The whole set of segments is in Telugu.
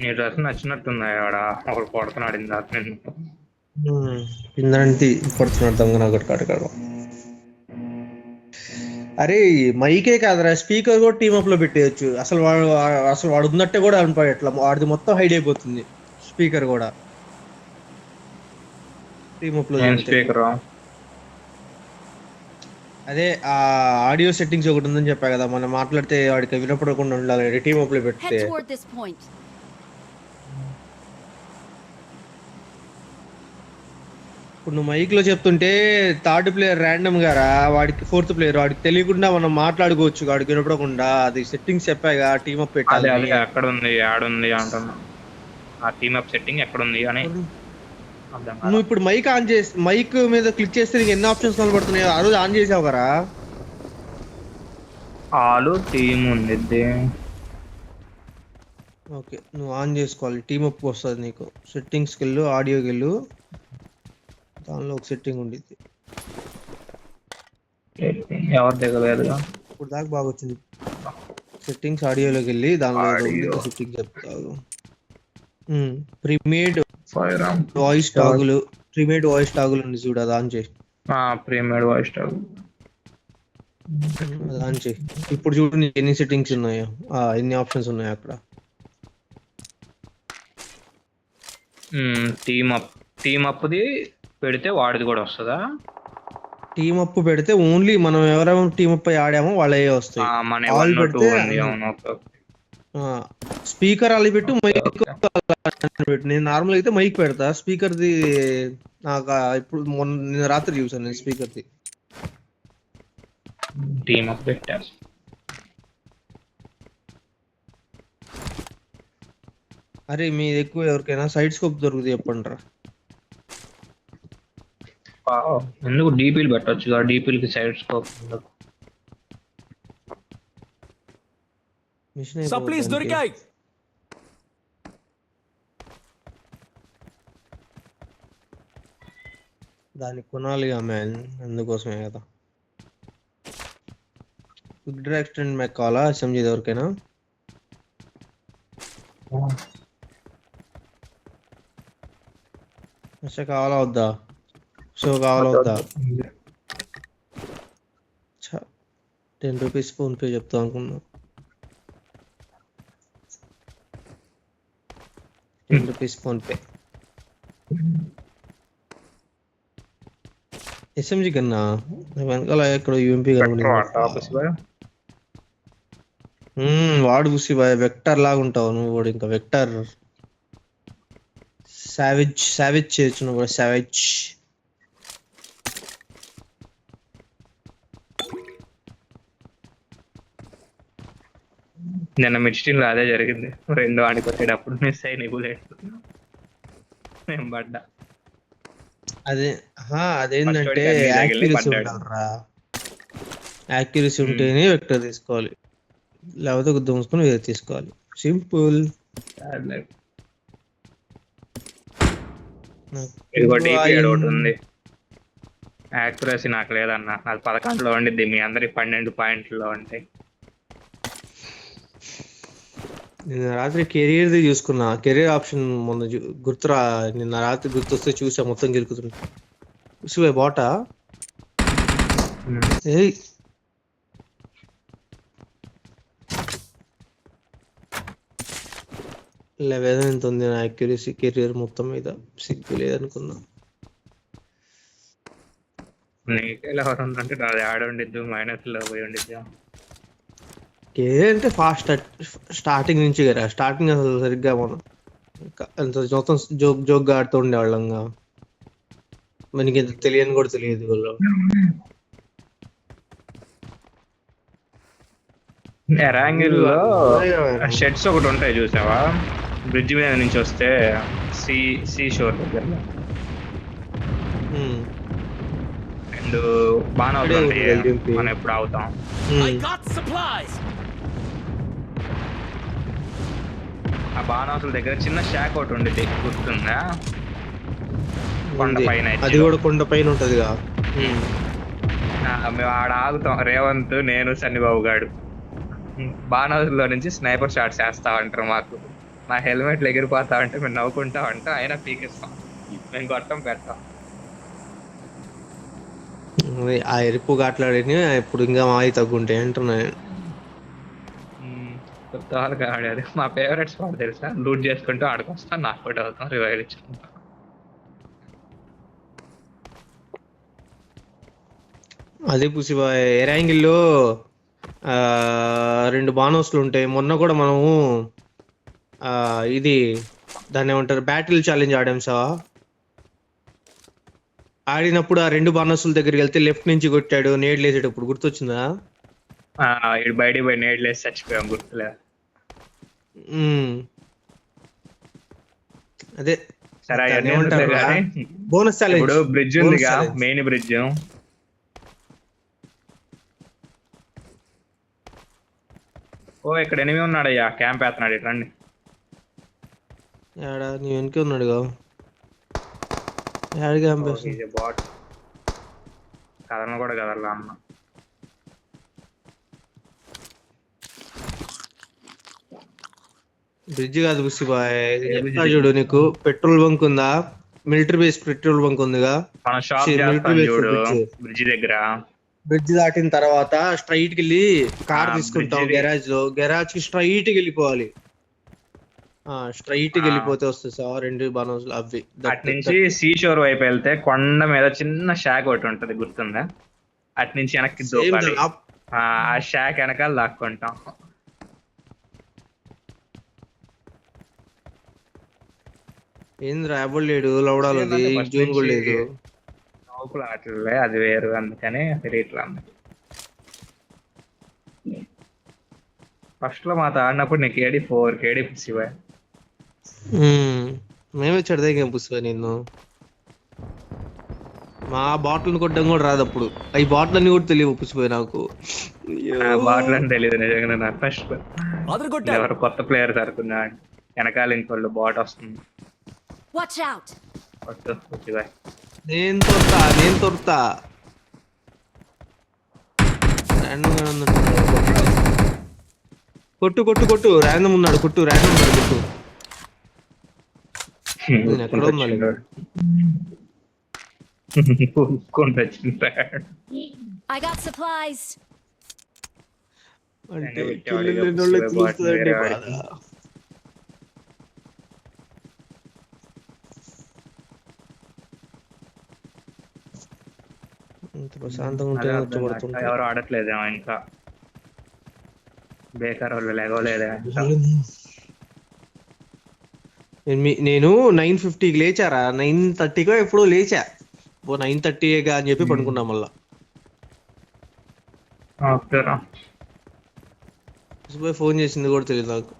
నీ డ్రెస్ నచ్చినట్టున్నాయి ఆడ ఒకడు కొడుతున్నాడు ఇందాక నేను. కిందంటి కొడుతున్నాడు దొంగ ఒకటి కాటకాడు. అరే మైకే కాదురా, స్పీకర్ కూడా టీమ్ అప్ లో పెట్టేయచ్చు. అసలు వాడు ఉన్నట్టే కూడా అట్లా వాడిది మొత్తం హైడ్ అయిపోతుంది స్పీకర్ కూడా టీమ్ అప్ లో ఏం చూపితే. స్పీకర్? అదే ఆ ఆడియో సెట్టింగ్స్ ఒకటి ఉందని చెప్పా కదా, మనం మాట్లాడితే వాడికి వినపడకుండా ఉండాలి టీమ్ అప్ లో పెడితే. Head toward this point. ఇప్పుడు నువ్వు మైక్ లో చెప్తుంటే థర్డ్ ప్లేయర్ ర్యాండమ్ గారా, వాడికి ఫోర్త్ ప్లేయర్ వాడికి తెలియకుండా మనం మాట్లాడుకోవచ్చు వాడికి వినపడకుండా. అది సెట్టింగ్స్ చెప్పాగా టీమ్ అప్ అదే పెట్టాలని. అదే ఎక్కడ ఉంది యాడుంది అంటున్నా. ఆ టీమ్ అప్ సెట్టింగ్ ఎక్కడ ఉంది అని అర్థం కాదా? నువ్వు ఇప్పుడు మైక్ ఆన్ చేసి మైక్ మీద క్లిక్ చేస్తే నీకు ఎన్ని ఆప్షన్స్ కనబడుతున్నాయి? ఆ రోజు ఆన్ చేసావు కదా. ఆలు టీమ్ ఉండిద్ది. ఓకే, నువ్వు ఆన్ చేసుకోవాలి. టీమ్ అప్ వస్తుంది నీకు. సెట్టింగ్స్కి వెళ్ళు, ఆడియోకి వెళ్ళు, దానిలో ఒక సెట్టింగ్ ఉండిద్ది. ఎవరు దిగలేదుగా. ఇప్పుడు దాకా బాగా వచ్చింది. సెట్టింగ్స్ ఆడియోలోకి వెళ్ళి దానిలో ఏదో ఉంది ఆడియో సెట్టింగ్ చెప్తావు. ప్రీమేడ్ ఫైర్ వాయిస్ టాగులు, ప్రీమేడ్ వాయిస్ టాగులు ఉంది చూడు, అది ఆన్ చేయి. Premier voice tag. అది ఆన్ చేయి. ఇప్పుడు చూడు నీకు ఎన్ని సెట్టింగ్స్ ఉన్నాయో, ఎన్ని ఆప్షన్స్ ఉన్నాయో అక్కడ. టీమ్ అప్ది పెడితే వాడిది కూడా వస్తుందా? టీమ్ అప్ పెడితే ఓన్లీ మనం ఎవరెవరు టీమ్ అప్ అయి ఆడామో వాళ్ళే వస్తాయి. మన ఆల్ 1 2 పెడితే ఉంది. అవును, ఓకే. స్పీకర్ అలా పెట్టు, మైక్ ఓకే. పెట్టు. నేను నార్మల్ అయితే మైక్ పెడతా, స్పీకర్ది నాకు ఇప్పుడు నిన్న రాత్రి చూసాను నేను స్పీకర్ది. టీమ్ అప్ పెట్టారు. అరే మీది ఎక్కువ ఎవరికైనా సైడ్ స్కోప్ దొరుకుతుంది చెప్పండి రా. ఎందుకు డీపీలు పెట్టొచ్చు? డీపీలకి సైడ్ స్కోప్ ఉండదు. మిషన్ సప్లీస్ దొరికాయి. దానికి కొనాలిగా మ్యాన్, అందుకోసమే కదా. క్విక్ డ్రా ఎక్స్టెండ్ మ్యాక్ కావాలా ఎస్ఎంజీ ఎవరికైనా? కావాలా వద్దా? షో కావాలా వద్దా? 10 రూపీస్ ఫోన్ పే చెప్తా అనుకున్నా. 10 రూపీస్ ఫోన్ పే. ఎస్ఎంజీ కన్నా వెనకాల ఇక్కడ యూఎంపీ కనబడింది. వాడు చూసి వెక్టర్ లాగా ఉంటావు నువ్వు కూడా. ఇంకా వెక్టర్ సావిజ్ చేయొచ్చు నువ్వు కూడా. సావిజ్ నిన్న మిడ్స్టీన్ లో అదే జరిగింది. 2 ఆడి కొట్టేటప్పుడు మిస్ అయి నిగులేదు. నేను పడ్డా. అదేంటంటే యాక్యురసీ ఉండాలరా. యాక్యురసీ ఉంటేనే వెక్టర్ తీసుకోవాలి, లేకపోతే ఒక దుమ్ముకొని వేరే తీసుకోవాలి. సింపుల్. ఇదిగో డీపీ ఒకటి ఉంది. యాక్యురసీ నాకు లేదన్న. అది 11లో ఉండిద్ది, మీ అందరికి 12 పాయింట్లో ఉంటాయి. నిన్న రాత్రి కెరీర్ది చూసుకున్నా. కెరీర్ ఆప్షన్ మొన్న గుర్తురా, నిన్న రాత్రి గుర్తొస్తే చూసా మొత్తం గెలుకుతున్నా. చూసిపోయి బాటా ఏయ్ 11 ఎంత ఉంది నా యాక్యురసీ కెరీర్ మొత్తం మీద. సిగ్గు లేదనుకున్నా. నీకే ఎవరు ఉందంటే నాది ఆడ ఉండిద్దు, మైనస్లో పోయి ఉండిద్దా. కెరీర్ అంటే ఫాస్ట్ స్టార్టింగ్ నుంచి కదా. స్టార్టింగ్ అసలు సరిగ్గా మనం మొత్తం జోక్గా ఆడుతూ ఉండేవాళ్ళంగా. మనకి ఎంత తెలియని కూడా తెలియదు వాళ్ళు. ఎరాంగిల్లో షెడ్స్ ఒకటి ఉంటాయి చూసావా? బ్రిడ్జ్ మీద నుంచి వస్తే సీ షోర్ దగ్గరలో. అండ్ బాగా మనం ఎప్పుడు ఆగుతాం. ఆ బాణాసుల దగ్గర చిన్న షాక్ ఒకటి ఉండేది, గుర్తుందా? కొండ పైన. అది కూడా కొండ పైన ఉంటదిగా. మేము ఆడ ఆగుతాం, రేవంత్, నేను, సన్నిబాబు గాడు. బాణాసుల్లో నుంచి స్నైపర్ షాట్స్ వేస్తా అంటారు మాకు. మా హెల్మెట్లు ఎగిరిపోతా ఉంటే మేము నవ్వుకుంటా ఉంటాం, అయినా పీకిస్తాం. మేము కొట్టం పెట్టాం. ఆ ఎరుపు గాట్లాడిని ఇప్పుడు ఇంకా మావి తగ్గుంటాయి అంటున్నాను. కొత్త వాళ్ళకి ఆడేది మా ఫేవరెట్ స్పాట్ తెలుసా, లూట్ చేసుకుంటూ ఆడుకొస్తాం, నాకు కూడా అవుతాం, రివైవ్ ఇచ్చుకుంటాం. అదే పుసిబాయ్ ఎయిర్ యాంగిల్లో ఆ, 2 బానోస్లు ఉంటాయి. మొన్న కూడా మనము ఇది దాన్ని ఏమంటారు, బ్యాటిల్ ఛాలెంజ్ ఆడాం సార్. ఆడినప్పుడు ఆ 2 బానోస్ల దగ్గరికి వెళ్తే లెఫ్ట్ నుంచి కొట్టాడు నేడు లేసేటప్పుడు, గుర్తొచ్చిందా? ఇటు బయటికి పోయి నేడ్లేసి చచ్చిపోయాం, గుర్తులే. ఉమ్, అదే సరే దాన్ని అవన్నీ ఎందుకులే ఏమంటారు, కానీ, బోనస్ ఛాలెంజ్. ఇప్పుడు బ్రిడ్జ్ బోనస్ ఉందిగా, ఛాలెంజ్. Main bridge. ఓ ఇక్కడ ఎనిమి ఉన్నాడయ్యా, క్యాంప్ వేస్తున్నాడు, ఇటు రండి. ఏడా నీ వెనకే ఉన్నాడుగా, ఏడిగా చంపేస్తుంది. బాట్ కథను కూడా కదలా అన్న. బ్రిడ్జ్ కాదు బుసిబాయ్, ఏ bridge? చూడు నీకు పెట్రోల్ బంక్ ఉందా, మిలిటరీ బేస్ పెట్రోల్ బంక్ ఉందిగా, మన షాప్ మిలిటరీ చేస్తాం బేస్ చూడు బ్రిడ్జ్. బ్రిడ్జ్ దగ్గర. బ్రిడ్జ్ దాటిన తర్వాత స్ట్రైట్ కి వెళ్ళి కార్ ఆ, తీసుకుంటాం bridge ది. గెరాజ్ కి స్ట్రైట్ కి వెళ్ళిపోవాలి. స్ట్రైట్ కి ఆ. వెళ్ళిపోతే వస్తుంది సార్ 2 బానోస్లు అవి. అటు నుంచి సీ షోర్ వైపు వెళ్తే కొండ మీద చిన్న షాక్ ఒకటి ఉంటది, గుర్తుందా? అటు నుంచి వెనక్కి దూపాలి. ఆ షాక్ వెనకాల లాక్కుంటాం. ఏంద్రా ఎవరు లేడు, లౌడాలు ఉంది, ఏంటంటే first జూన్ కూడా నుంచి లేదు. నౌకులు ఆటలే అది వేరు, అందుకని తెలియట్లా. ఫస్ట్ లో మాతో ఆడినప్పుడు నీకు కేడి 4 కేడి శివ. మేమే చెడదేగా పుస్తక నిన్ను. మా బాటిల్ కొట్టడం కూడా రాదు అప్పుడు, అవి బాటిల్ అన్ని కూడా తెలియవు పుచ్చిపోయి నాకు. బాటిల్ అని తెలియదు నిజంగా. నాకు ఫస్ట్ ఎవరు కొత్త ప్లేయర్ సరుకున్నా వెనకాల ఇంకోళ్ళు బాట్ వస్తుంది. Watch out! నేను తొడతా కొట్టు ర్యాండమ్ ఉన్నాడు, కొట్టు. నేను ఎక్కడ ఉన్నాను? I got supplies. అంటే కిల్లు లేని వాళ్ళకి తెలుస్తుందండి బాధ. ఇంత ప్రశాంతంగా ఉంటే వచ్చబడుతుంటా. ఎవరు ఆడట్లేదేమో ఇంకా, బేకార్ వాళ్ళు లేగలేదే. నేను 9:50కి లేచారా, 9:30కో ఎప్పుడో లేచా. 9:30గా అని చెప్పి పడుకున్నా మళ్ళా. ఫోన్ చేసింది కూడా తెలియదు నాకు.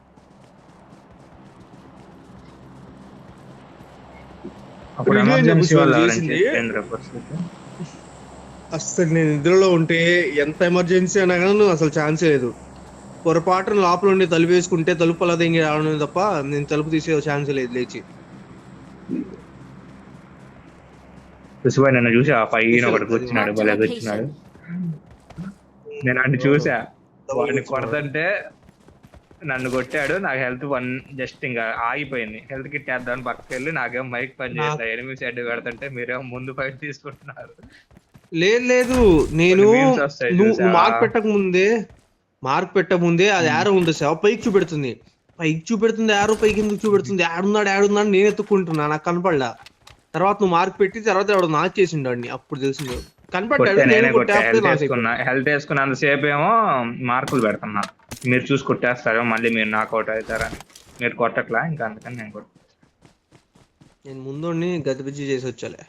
అసలు నేను నిద్రలో ఉంటే ఎంత ఎమర్జెన్సీ అయినా కానీ అసలు ఛాన్సే లేదు. పొరపాటున లోపల ఉండి తలుపు వేసుకుంటే తలుపు అలా దింగి రావడం తప్ప నేను తలుపు తీసే ఛాన్స్ లేదు లేచి. నన్ను చూసా పైన ఒకటి కూర్చున్నాడు, భలే కూర్చున్నాడు. నేను అన్ని చూసా, వాడిని కొడతంటే నన్ను కొట్టాడు. నాకు హెల్త్ జస్ట్ ఇంకా ఆగిపోయింది. హెల్త్ కిట్ వేద్దామని పక్కకి వెళ్ళి నాకేం మైక్ పని చేస్తా, ఎనిమిది సైడ్ పెడుతుంటే మీరేమో ముందు ఫైట్ తీసుకుంటున్నారు. లేదు నేను నువ్వు మార్క్ పెట్టక ముందే అది యారో ఉంటుంది సార్, పైకి చూపెడుతుంది యారో పైకి ఎందుకు చూపెడుతుంది, ఆడున్నాడు నేను ఎత్తుకుంటున్నా, నాకు కనపడలా. తర్వాత నువ్వు మార్క్ పెట్టి తర్వాత ఎవడు నాకు చేసిండు అన్ని, అప్పుడు తెలిసింది కనపడ్డాడు. హెల్త్ వేసుకున్నంతసేపు ఏమో మార్కులు పెడుతున్నా, మీరు చూసి కొట్టేస్తారు మళ్ళీ మీరు నాకౌట్ అవుతారని. మీరు కొట్టట్లా ఇంకా, అందుకని నేను ముందు గతిపిచ్చి చేసి వచ్చాలే.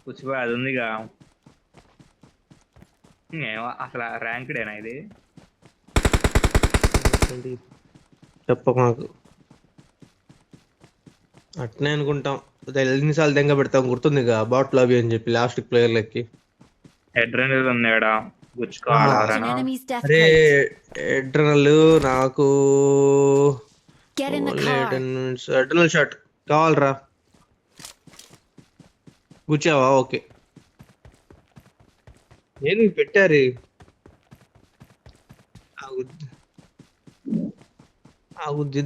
కూర్చిపోయి అది ఉందిగా, ఏమో అసలు ర్యాంక్డేనా ఇది? చెప్పక నాకు అట్నే అనుకుంటాం. ఎన్నిసార్లు దెంగ పెడతాం గుర్తుంది, బాట్ లాబీ అని చెప్పి లాస్ట్ ప్లేయర్లకి. అడ్రెనల్ ఉంది ఆడ, గుచ్చుకోవాలా? అరే ఎడ్రనల్ నాకు అడ్రనల్ షాట్ కావాలరా, గుచ్చావా? ఓకే నేను పెట్టారు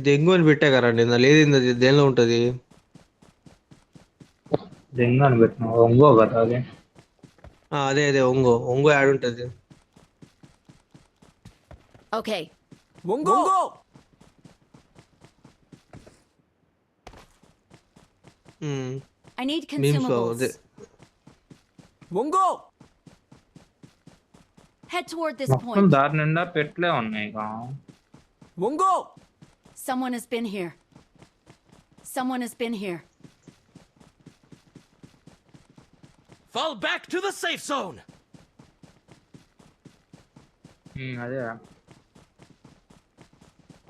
దెంగు అని పెట్టా కదా నేను లేదేంది అది దేనిలో ఉంటది దెంగ అని పెట్టినా ఒంగో కదా అది. అదే అదే ఒంగో ఒంగో యాడ్ ఉంటది Okay. Mungo! I need memes అదే consumables. Mungo! Head toward this మొత్తం point. దారి నిండా పెట్లే ఉన్నాయి ఇక. Mungo! Someone has been here. Someone has been here. Fall back to the safe zone! అదే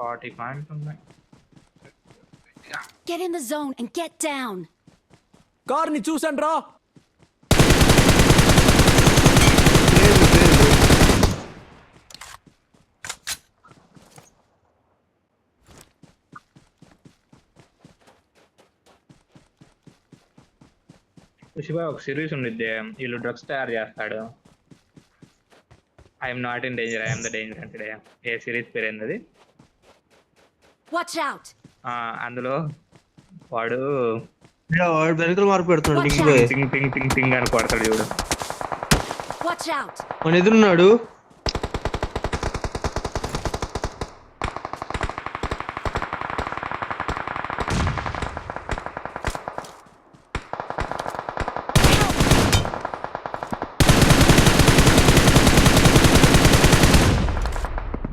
40 పాయింట్స్ ఉన్నాయి. Get in the zone and get down. కార్ని చూసాను రా. శివ ఒక సిరీస్ ఉండిద్ది, వీళ్ళు డ్రగ్స్ తయారు చేస్తాడు. I'm not in danger, I'm the danger అంటే ఏ సిరీస్ పేరు ఏంది అది? Watch out. అందులో వాడు వాడు వెనకలు మార్పు పెడుతున్నాడు దిగిపోయి టింగ్ టింగ్ టింగ్ టింగ్ అని కొడతాడు చూడు. Watch out. మన ఎదురున్నాడు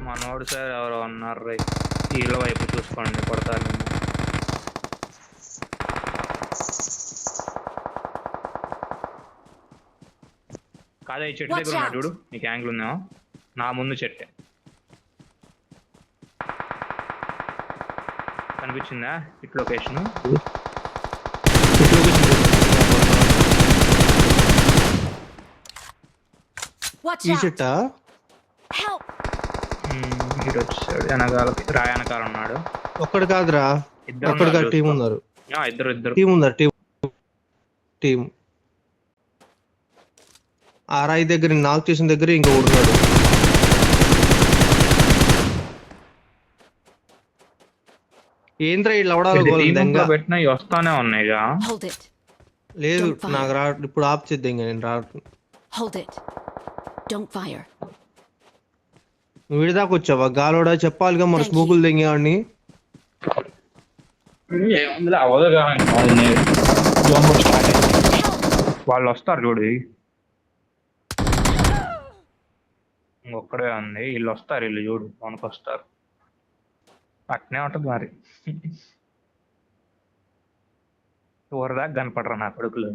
మనోడు సార్ ఎవరో ఉన్నారు రే, వీళ్ళ వైపు చూసుకోండి కొడతారు నిన్ను. కాదా ఈ చెట్టు దగ్గర ఉన్నాడు చూడు, నీకు యాంగిల్ ఉందేమో, నా ముందు చెట్టే కనిపించిందా ఇట్ లొకేషన్? Watch ఈ out. చెట్టా Help. ఇటు వచ్చాడు, వెనకాల రాయ వెనకాల ఉన్నాడు. ఒక్కడు కాదురా ఇద్దరు ఒక్కడు కాదు ఉన్నారు టీం చూసుకో. ఉన్నారు ఇద్దరు టీం ఉన్నారు టీం ఆ రాయి దగ్గర నాక్ చేసిన దగ్గర ఇంకో ఉన్నాడు ఏంద్రా వీళ్ళు అవడాలి పెట్టినా ఇవి వస్తానే ఉన్నాయిగా. Hold it. లేదు Don't fire. నాకు రా ఇప్పుడు ఆప్ చేద్దాం ఇంకా నేను రా Hold it. Don't fire. నువ్వు విడిదాకా వచ్చావా గాలోడా చెప్పాలిగా మరి Thank you. స్మోకులు తెంగేవాడిని ఏముందిలే అవదుగా, వాళ్ళు వస్తారు చూడు. ఇంకొక్కడే ఉంది, వీళ్ళు వస్తారు, వీళ్ళు చూడు మనకు వస్తారు. అట్నే ఉంటది మరి. ఊరదాకా కనపడరా నా కొడుకులు.